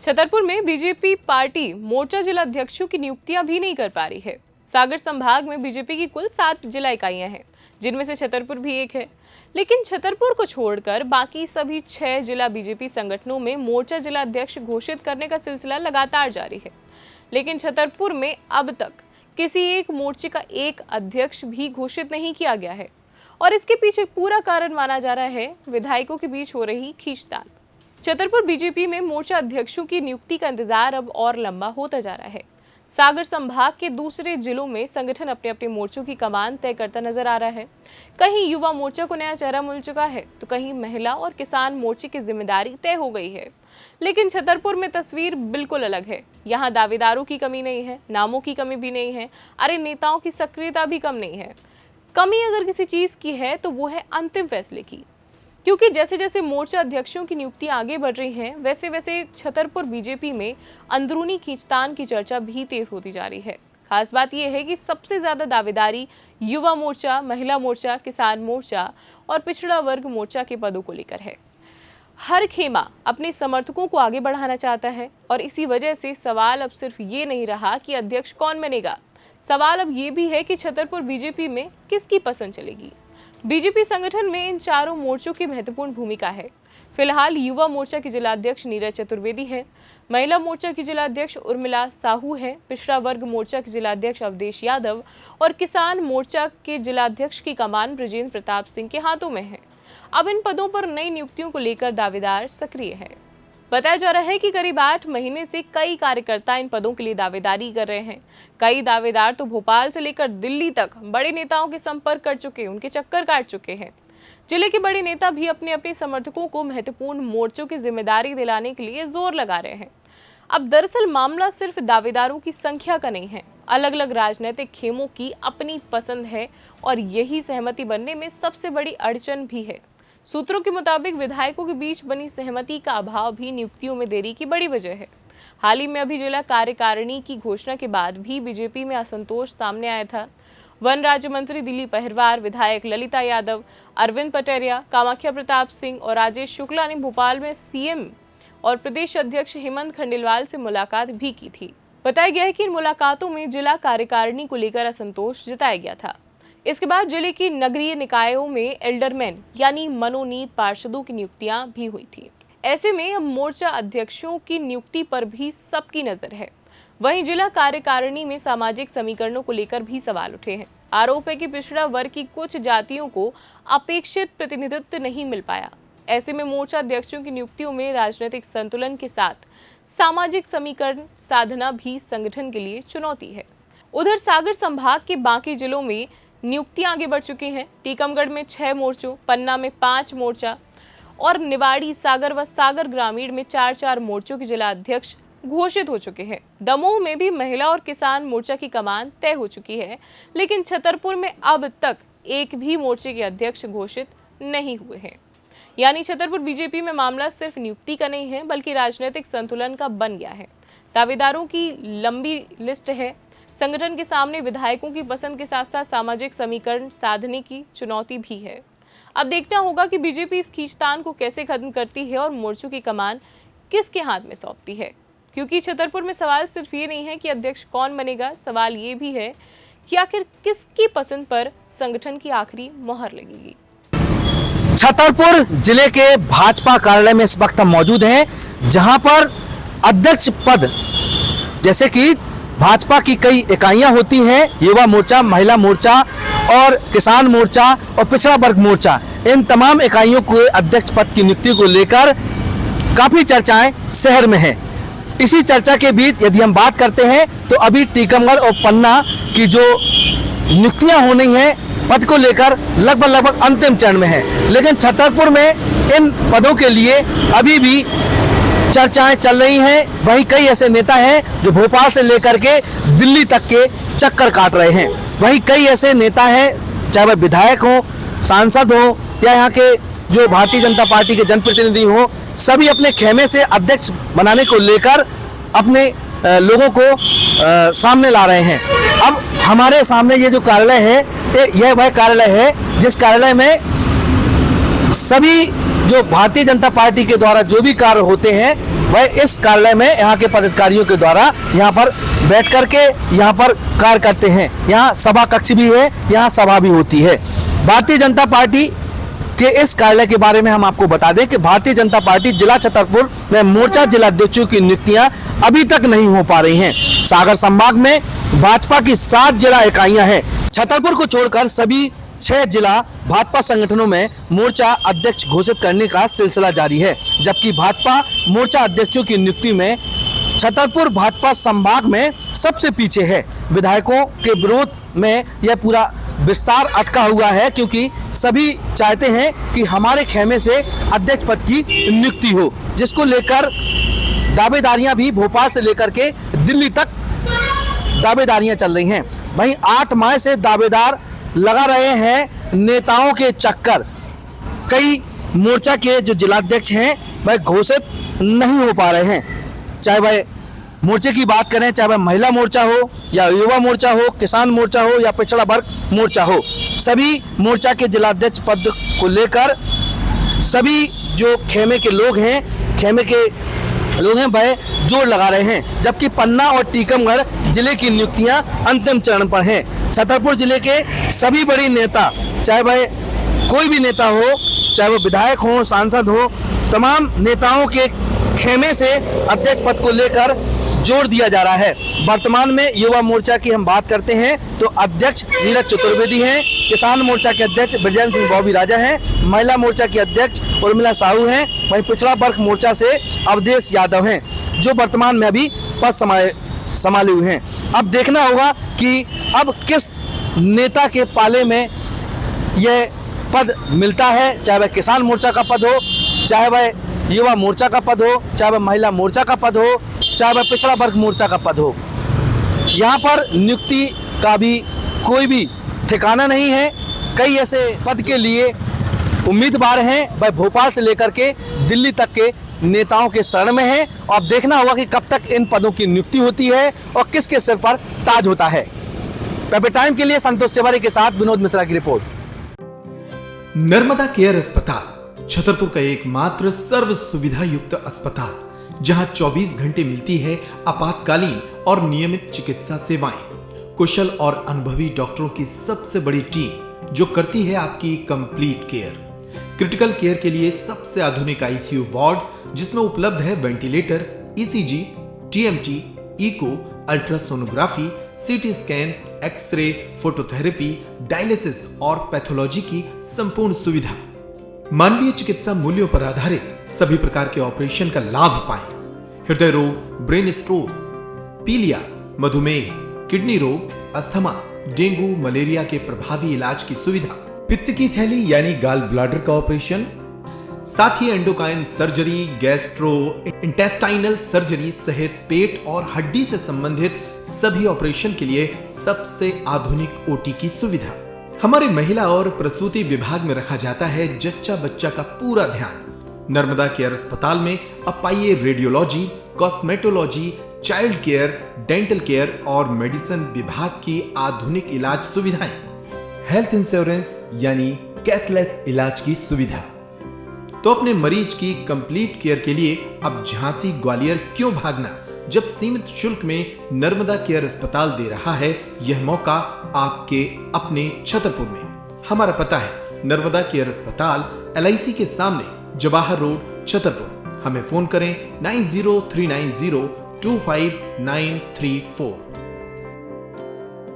छतरपुर में BJP party मोर्चा जिला अध्यक्षों की नियुक्तियां भी नहीं कर पा रही है। सागर संभाग में बीजेपी की कुल 7 जिला इकाइयां हैं, जिनमें से छतरपुर भी एक है। लेकिन छतरपुर को छोड़कर बाकी सभी 6 जिला बीजेपी संगठनों में मोर्चा जिला अध्यक्ष घोषित करने का सिलसिला लगातार जारी है। लेकिन छतरपुर में अब तक किसी एक मोर्चे का एक अध्यक्ष भी घोषित नहीं किया गया है और इसके पीछे पूरा कारण माना जा रहा है विधायकों के बीच हो रही खींचतान। छतरपुर बीजेपी में मोर्चा अध्यक्षों की नियुक्ति का इंतजार अब और लंबा होता जा रहा है। सागर संभाग के दूसरे जिलों में संगठन अपने अपने मोर्चों की कमान तय करता नजर आ रहा है। कहीं युवा मोर्चा को नया चेहरा मिल चुका है तो कहीं महिला और किसान मोर्चे की जिम्मेदारी तय हो गई है। लेकिन छतरपुर में तस्वीर बिल्कुल अलग है। यहाँ दावेदारों की कमी नहीं है, नामों की कमी भी नहीं है, अरे नेताओं की सक्रियता भी कम नहीं है। कमी अगर किसी चीज की है तो वो है अंतिम फैसले की, क्योंकि जैसे जैसे मोर्चा अध्यक्षों की नियुक्ति आगे बढ़ रही है वैसे वैसे छतरपुर बीजेपी में अंदरूनी खींचतान की चर्चा भी तेज होती जा रही है। खास बात यह है कि सबसे ज्यादा दावेदारी युवा मोर्चा, महिला मोर्चा, किसान मोर्चा और पिछड़ा वर्ग मोर्चा के पदों को लेकर है। हर खेमा अपने समर्थकों को आगे बढ़ाना चाहता है और इसी वजह से सवाल अब सिर्फ ये नहीं रहा कि अध्यक्ष कौन बनेगा, सवाल अब ये भी है कि छतरपुर बीजेपी में किसकी पसंद चलेगी। बीजेपी संगठन में इन चारों मोर्चों की महत्वपूर्ण भूमिका है। फिलहाल युवा मोर्चा की जिलाध्यक्ष नीरज चतुर्वेदी है, महिला मोर्चा की जिलाध्यक्ष उर्मिला साहू है, पिछड़ा वर्ग मोर्चा के जिलाध्यक्ष अवधेश यादव और किसान मोर्चा के जिलाध्यक्ष की कमान ब्रजेंद्र प्रताप सिंह के हाथों में है। अब इन पदों पर नई नियुक्तियों को लेकर दावेदार सक्रिय है। बताया जा रहा है कि करीब 8 महीने से कई कार्यकर्ता इन पदों के लिए दावेदारी कर रहे हैं। कई दावेदार तो भोपाल से लेकर दिल्ली तक बड़े नेताओं के संपर्क कर चुके, उनके चक्कर काट चुके हैं। जिले के बड़े नेता भी अपने अपने समर्थकों को महत्वपूर्ण मोर्चों की जिम्मेदारी दिलाने के लिए जोर लगा रहे हैं। अब दरअसल मामला सिर्फ दावेदारों की संख्या का नहीं है, अलग अलग राजनीतिक खेमों की अपनी पसंद है और यही सहमति बनने में सबसे बड़ी अड़चन भी है। सूत्रों के मुताबिक विधायकों के बीच बनी सहमति का अभाव भी नियुक्तियों में देरी की बड़ी वजह है। हाल ही में अभी जिला कार्यकारिणी की घोषणा के बाद भी बीजेपी में असंतोष सामने आया था। वन राज्य मंत्री दिलीप अहिरवार, विधायक ललिता यादव, अरविंद पटेरिया, कामाख्या प्रताप सिंह और राजेश शुक्ला ने भोपाल में सीएम और प्रदेश अध्यक्ष हेमंत खंडेलवाल से मुलाकात भी की थी। बताया गया है कि इन मुलाकातों में जिला कार्यकारिणी को लेकर असंतोष जताया गया था। इसके बाद जिले की नगरीय निकायों में एल्डरमैन यानी मनोनीत पार्षदों की नियुक्तियां भी हुई थी। ऐसे में अब मोर्चा अध्यक्षों की नियुक्ति पर भी सबकी नजर है। वहीं जिला कार्यकारिणी में सामाजिक समीकरणों को लेकर भी सवाल उठे हैं। आरोप है कि पिछड़ा वर्ग की कुछ जातियों को अपेक्षित प्रतिनिधित्व नहीं मिल पाया। ऐसे में मोर्चा अध्यक्षों की नियुक्तियों में राजनीतिक संतुलन के साथ सामाजिक समीकरण साधना भी संगठन के लिए चुनौती है। उधर सागर संभाग के बाकी जिलों में नियुक्तियां आगे बढ़ चुकी हैं। टीकमगढ़ में 6 मोर्चों, पन्ना में 5 मोर्चा और निवाड़ी, सागर व सागर ग्रामीण में 4-4 मोर्चों के जिला अध्यक्ष घोषित हो चुके हैं। दमोह में भी महिला और किसान मोर्चा की कमान तय हो चुकी है, लेकिन छतरपुर में अब तक एक भी मोर्चे के अध्यक्ष घोषित नहीं हुए हैं। यानी छतरपुर बीजेपी में मामला सिर्फ नियुक्ति का नहीं है बल्कि राजनीतिक संतुलन का बन गया है। दावेदारों की लंबी लिस्ट है। संगठन के सामने विधायकों की पसंद के साथ साथ सामाजिक समीकरण साधने की चुनौती भी है। अब देखना होगा कि बीजेपी इस खींचतान को कैसे खत्म करती है और मोर्चों की कमान किसके हाथ में सौंपती है, क्योंकि छतरपुर में सवाल सिर्फ ये नहीं है कि अध्यक्ष कौन बनेगा, सवाल ये भी है कि आखिर किसकी पसंद पर संगठन की आखिरी मोहर लगेगी। छतरपुर जिले के भाजपा कार्यालय में इस वक्त हम मौजूद हैं, जहां पर अध्यक्ष पद जैसे कि भाजपा की कई इकाइयां होती हैं, युवा मोर्चा, महिला मोर्चा और किसान मोर्चा और पिछड़ा वर्ग मोर्चा, इन तमाम इकाइयों को अध्यक्ष पद की नियुक्ति को लेकर काफी चर्चाएं शहर में हैं। इसी चर्चा के बीच यदि हम बात करते हैं तो अभी टीकमगढ़ और पन्ना की जो नियुक्तियां होनी है पद को लेकर लगभग अंतिम चरण में है, लेकिन छतरपुर में इन पदों के लिए अभी भी चर्चाएं चल रही हैं। वहीं कई ऐसे नेता हैं जो भोपाल से लेकर के दिल्ली तक के चक्कर काट रहे हैं। वहीं कई ऐसे नेता हैं, चाहे वह विधायक हो, सांसद हो या यहाँ के जो भारतीय जनता पार्टी के जनप्रतिनिधि हो, सभी अपने खेमे से अध्यक्ष बनाने को लेकर अपने लोगों को सामने ला रहे हैं। अब हमारे सामने ये जो कार्यालय है, यह वह कार्यालय है जिस कार्यालय में सभी जो भारतीय जनता पार्टी के द्वारा जो भी कार्य होते हैं वह इस कार्यालय में यहाँ के पदाधिकारियों के द्वारा यहाँ पर बैठ करके यहाँ पर कार्य करते हैं। यहाँ सभा कक्ष भी है, यहाँ सभा भी होती है। भारतीय जनता पार्टी के इस कार्यालय के बारे में हम आपको बता दें कि भारतीय जनता पार्टी जिला छतरपुर में मोर्चा जिला अध्यक्षों की नियुक्तियां अभी तक नहीं हो पा रही हैं। सागर संभाग में भाजपा की 7 जिला इकाइयां हैं। छतरपुर को छोड़कर सभी 6 जिला भाजपा संगठनों में मोर्चा अध्यक्ष घोषित करने का सिलसिला जारी है, जबकि भाजपा मोर्चा अध्यक्षों की नियुक्ति में छतरपुर भाजपा संभाग में सबसे पीछे है। विधायकों के विरोध में यह पूरा विस्तार अटका हुआ है, क्योंकि सभी चाहते हैं कि हमारे खेमे से अध्यक्ष पद की नियुक्ति हो, जिसको लेकर दावेदारियां भी भोपाल से लेकर के दिल्ली तक दावेदारियां चल रही हैं। वहीं 8 माह से दावेदार लगा रहे हैं नेताओं के चक्कर। कई मोर्चा के जो जिलाध्यक्ष हैं वह घोषित नहीं हो पा रहे हैं। चाहे वह मोर्चे की बात करें, चाहे वह महिला मोर्चा हो या युवा मोर्चा हो, किसान मोर्चा हो या पिछड़ा वर्ग मोर्चा हो, सभी मोर्चा के जिलाध्यक्ष पद को लेकर सभी जो खेमे के लोग हैं वह जोर लगा रहे हैं। जबकि पन्ना और टीकमगढ़ जिले की नियुक्तियां अंतिम चरण पर हैं। छतरपुर जिले के सभी बड़ी नेता, चाहे वह कोई भी नेता हो, चाहे वो विधायक हो, सांसद हो, तमाम नेताओं के खेमे से अध्यक्ष पद को लेकर जोर दिया जा रहा है। वर्तमान में युवा मोर्चा की हम बात करते हैं तो अध्यक्ष नीरज चतुर्वेदी हैं, किसान मोर्चा के अध्यक्ष ब्रजेंद्र सिंह बॉबी राजा हैं, महिला मोर्चा की अध्यक्ष उर्मिला साहू हैं, वहीं पिछड़ा वर्ग मोर्चा से अवधेश यादव हैं, जो वर्तमान में अभी पद संभाले हुए हैं। अब देखना होगा कि अब किस नेता के पाले में यह पद मिलता है, चाहे वह किसान मोर्चा का पद हो, चाहे वह युवा मोर्चा का पद हो, चाहे वह महिला मोर्चा का पद हो, चाहे वह पिछड़ा वर्ग मोर्चा का पद हो। यहाँ पर नियुक्ति का भी कोई भी ठिकाना नहीं है। कई ऐसे पद के लिए उम्मीदवार हैं, वह भोपाल से लेकर के दिल्ली तक के नेताओं के शरण में हैं। और अब देखना होगा कि कब तक इन पदों की नियुक्ति होती है और किसके सिर पर ताज होता है। पेपर टाइम के लिए संतोष सेवारी के साथ विनोद मिश्रा की रिपोर्ट। नर्मदा केयर अस्पताल छतरपुर का एकमात्र सर्व सुविधा युक्त अस्पताल, जहां 24 घंटे मिलती है आपातकालीन और नियमित चिकित्सा सेवाएं। कुशल और अनुभवी डॉक्टरों की सबसे बड़ी टीम जो करती है आपकी कंप्लीट केयर। क्रिटिकल केयर के लिए सबसे आधुनिक आईसीयू वार्ड, जिसमें उपलब्ध है ventilator, ECG, TMT, echo, ultrasonography, CT scan, X ray, phototherapy, dialysis और पैथोलॉजी की संपूर्ण सुविधा। मानवीय चिकित्सा मूल्यों पर आधारित सभी प्रकार के ऑपरेशन का लाभ पाएं। हृदय रोग, ब्रेन स्ट्रोक, पीलिया, मधुमेह, किडनी रोग, अस्थमा, डेंगू, मलेरिया के प्रभावी इलाज की सुविधा, पित्त की थैली यानी गाल ब्लैडर का ऑपरेशन, साथ ही endocrine surgery, gastrointestinal surgery सहित पेट और हड्डी से संबंधित सभी ऑपरेशन के लिए सबसे आधुनिक ओटी की सुविधा। हमारे महिला और प्रसूति विभाग में रखा जाता है जच्चा बच्चा का पूरा ध्यान। नर्मदा केयर अस्पताल में अब पाइए radiology, cosmetology, child care, dental care और मेडिसिन विभाग की आधुनिक इलाज सुविधाएं, हेल्थ इंश्योरेंस यानी कैशलेस इलाज की सुविधा। तो अपने मरीज की कंप्लीट केयर के लिए अब झांसी ग्वालियर क्यों भागना, जब सीमित शुल्क में नर्मदा केयर अस्पताल दे रहा है यह मौका आपके अपने छतरपुर में। हमारा पता है नर्मदा केयर अस्पताल LIC के सामने, जवाहर रोड, छतरपुर। हमें फोन करें 9039025934।